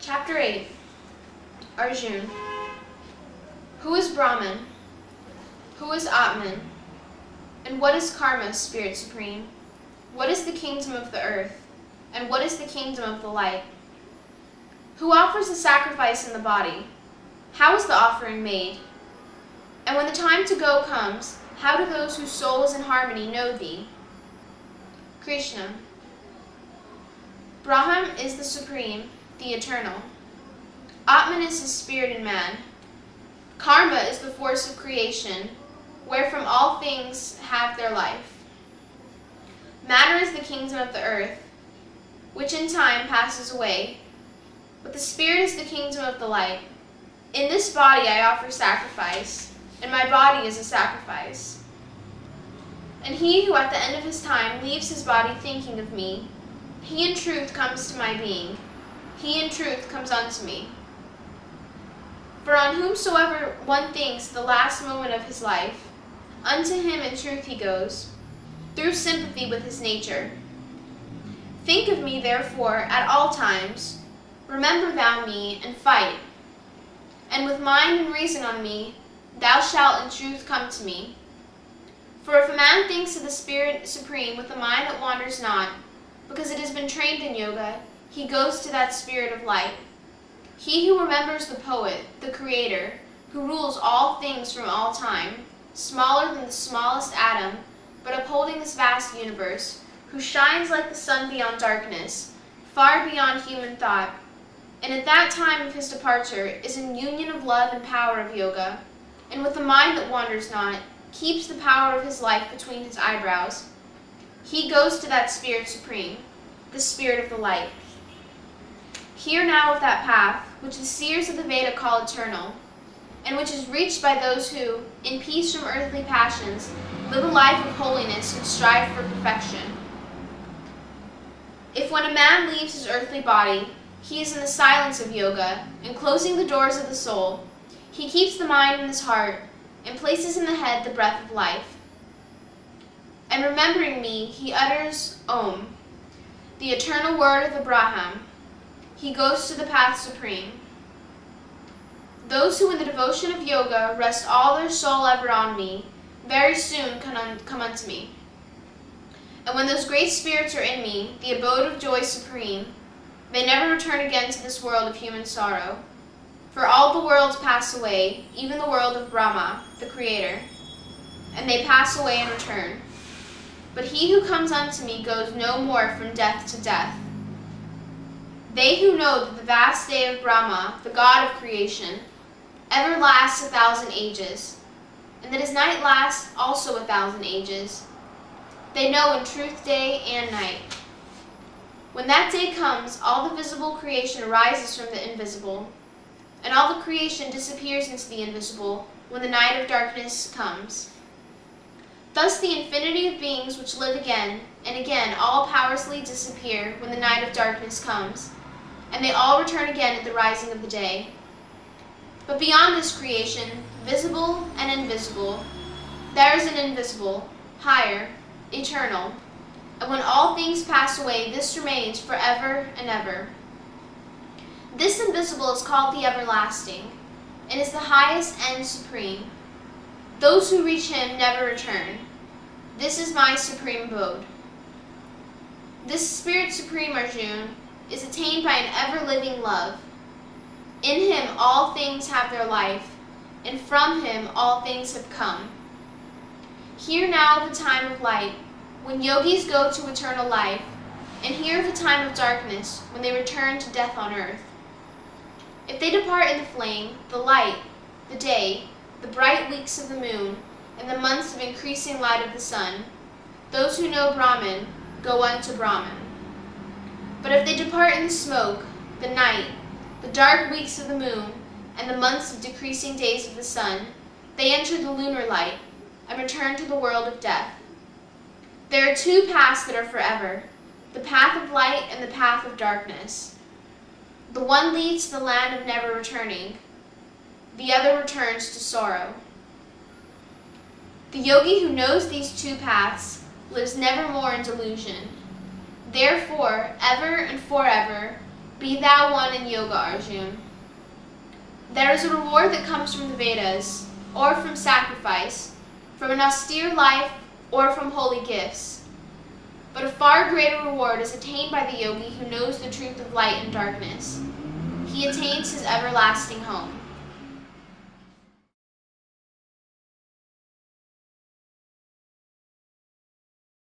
Chapter 8. Arjuna. Who is Brahman? Who is Atman? And what is Karma, Spirit Supreme? What is the kingdom of the earth? And what is the kingdom of the light? Who offers a sacrifice in the body? How is the offering made? And when the time to go comes, how do those whose soul is in harmony know thee? Krishna. Brahman is the supreme, the eternal. Atman is his spirit in man. Karma is the force of creation, wherefrom all things have their life. Matter is the kingdom of the earth, which in time passes away, but the spirit is the kingdom of the light. In this body I offer sacrifice, and my body is a sacrifice. And he who at the end of his time leaves his body thinking of me, he in truth comes to my being, he in truth comes unto me. For on whomsoever one thinks the last moment of his life, unto him in truth he goes, through sympathy with his nature. Think of me, therefore, at all times, remember thou me, and fight. And with mind and reason on me, thou shalt in truth come to me. For if a man thinks of the Spirit Supreme with a mind that wanders not, because it has been trained in yoga, he goes to that spirit of light. He who remembers the poet, the creator, who rules all things from all time, smaller than the smallest atom, but upholding this vast universe, who shines like the sun beyond darkness, far beyond human thought, and at that time of his departure is in union of love and power of yoga, and with a mind that wanders not, keeps the power of his life between his eyebrows. He goes to that Spirit Supreme, the Spirit of the Light. Hear now of that path, which the seers of the Veda call eternal, and which is reached by those who, in peace from earthly passions, live a life of holiness and strive for perfection. If when a man leaves his earthly body, he is in the silence of yoga, and closing the doors of the soul, he keeps the mind in his heart, and places in the head the breath of life. And remembering me, he utters Om, the eternal word of the Brahman. He goes to the path supreme. Those who in the devotion of yoga rest all their soul ever on me, very soon come unto me. And when those great spirits are in me, the abode of joy supreme, they never return again to this world of human sorrow. For all the worlds pass away, even the world of Brahma, the Creator, and they pass away and return. But he who comes unto me goes no more from death to death. They who know that the vast day of Brahma, the God of creation, ever lasts 1,000 ages, and that his night lasts also 1,000 ages, they know in truth day and night. When that day comes, all the visible creation arises from the invisible, and all the creation disappears into the invisible when the night of darkness comes. Thus the infinity of beings which live again and again all powerlessly disappear when the night of darkness comes, and they all return again at the rising of the day. But beyond this creation, visible and invisible, there is an invisible, higher, eternal, and when all things pass away, this remains forever and ever. This invisible is called the everlasting, and is the highest and supreme. Those who reach him never return. This is my supreme abode. This Spirit Supreme, Arjuna, is attained by an ever-living love. In him all things have their life, and from him all things have come. Hear now of the time of light, when yogis go to eternal life, and hear of the time of darkness, when they return to death on earth. If they depart in the flame, the light, the day, the bright weeks of the moon, and the months of increasing light of the sun, those who know Brahman go unto Brahman. But if they depart in the smoke, the night, the dark weeks of the moon, and the months of decreasing days of the sun, they enter the lunar light, and return to the world of death. There are two paths that are forever, the path of light and the path of darkness. The one leads to the land of never returning, the other returns to sorrow. The yogi who knows these two paths lives nevermore in delusion. Therefore, ever and forever, Be thou one in yoga, Arjun. There is a reward that comes from the Vedas, or from sacrifice, from an austere life, or from holy gifts. But a far greater reward is attained by the yogi who knows the truth of light and darkness. He attains his everlasting home.